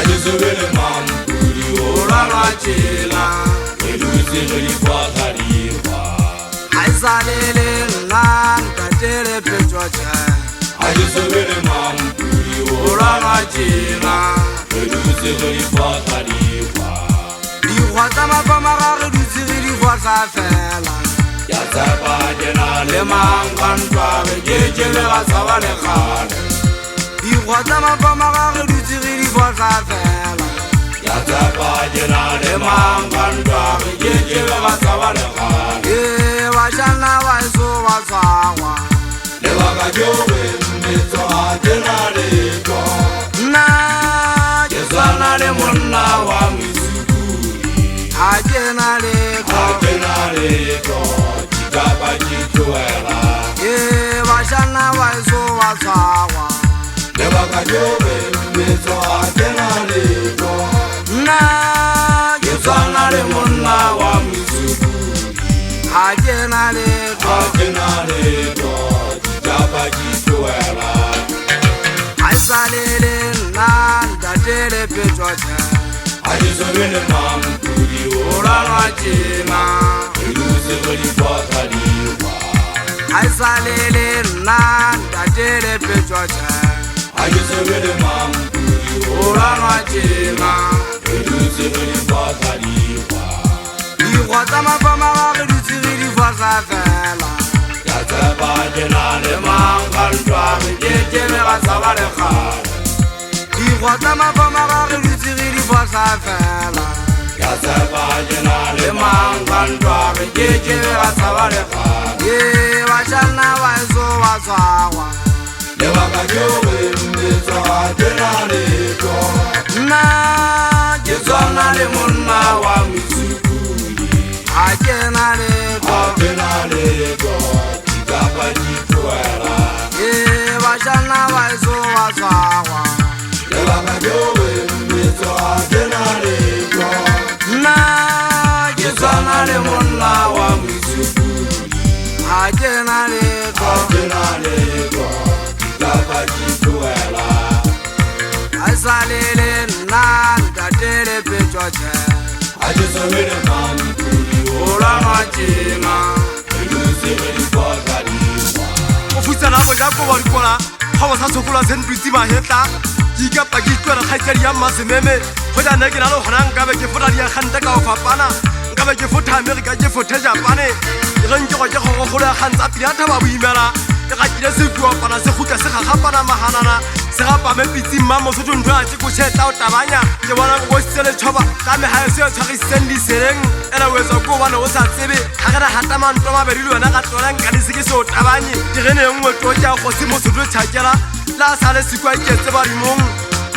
je serai le mampuri ora rachela eluzi lifwa khalifa aisalele nan katere pechocha je serai le mampuri ora rachela eluzi lifwa khalifa di khwata mapamara re ditsiri di khwata fela ya tsaba jena le mangantwa ge jele ga tsaba le khale di khwata mapamara re ditsiri di khwata fela ya tsaba jena le mangantwa ge jele ga tsaba le khale ba shana ba so ba tswa le ba ga jowe metso a jena le to na ke sana le monna wa misukuri a jena le a jena le to jikaba jituela ba shana ba so ba tswa le ba ga jowe metso a jena le to na ke sana le monna wa misukuri a jena le a jena le to jikaba jituela aisalele nan katere pechocha je serai le mampuri ora rachela eluzi lifwa khalifa aisalele nan katere pechocha je serai le mampuri ora rachela eluzi lifwa khalifa di khwata mapamara re ditsiri di khwata fela ya tsaba jena le mangantwa ge jele ga tsaba le khale di khwata mapamara re ditsiri di khwata fela ya tsaba jena le mangantwa ge jele ga tsaba le khale ba shana ba so ba tswa le ba ga jowe metso a jena le to na ke tswana le monna wa misukuri a jena le a jena le to jikaba jituela ba shana ba so ba tswa le ba ga jowe metso a jena le to na ke tswana le monna wa misukuri a jena le a jena le to jikaba jituela aisalele nan katere pechocha je serai le mampuri ora rachela eluzi lifwa khalifa o futsana go ja go barikola ga ba sa sokola sentwitsi ba hetla ke ikapa ke itlwela kgaitsadi ya mmasememe go ja nna ke na le gona nkabe ke fota dia gante ka go fapana nkabe ke fota amerika ke fothe japane e reng ke go ke kgogogolo ya kgantsa pele ya thaba boimela ke gakile sekuopana se gutla se gagapana maganana se gapame pitsi mma mosotho ntho a ke košhetla o tabanya ke bona go bositse letšhoba ka megae se yo tshwagisitseng diseleng ena o etswa ko obane o sa tsebe ga gena gata manto mabedi le wena ga tlolenkane se ke se o tabanye digene e nngwe to kea go se mosotho tšhakela la a sa le sekwa iketse badimong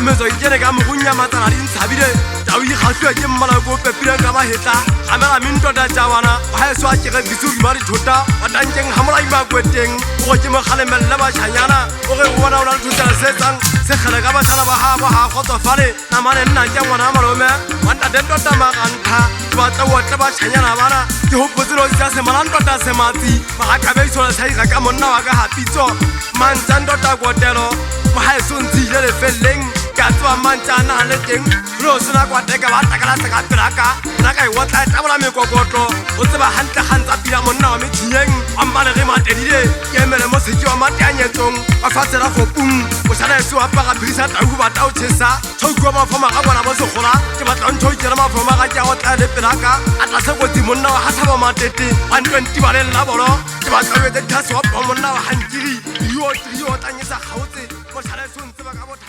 mmetso ikene ka mogonya matsana di ntshabile tao ikgatlhiwa ke mmala ko pepileng ka mahetla gamela mentota tšabana ga e swa kege bisodima dithota wa tankeng ga molaimakweteng go ke mogalemelele bašhanyana o ge o bona o na le thotela se etsang sekgele ka bašala ba gabo ga kgotsofale namane nna ke ngwana wa malome wantatentota magantha ke batla otle bašhanyana bana ke gopotselo tsa semalantota sematsi magakabeisola tshaiga ka monna wa ka gapitso mantsantota kotelo mogaesontshile lefeleleng ka tsewa mantša a naga le teng le o sena kwateka ba takala sekapelaka naka e otla e tabola mekokotlo o tseba gantle gantsa pila monna wa methinyeng wa mmalege matedile ke emele mo seke wa mateanyetsong wa fatsela gopung o sana ese wa paga phirisa tauku ba tao tšhesa tšhaukua mafoma ga bona mo segola ke batla ntšho o ikela mafoma ga ke a otla le pelaka a tlase kotsi monna wa gathaba matete wa ntwenti ba lelela bolo ke batla o etse thase wa pa monna wa gankiri yo tanyetsa gaotse mo sana ese o ntse ba ka botha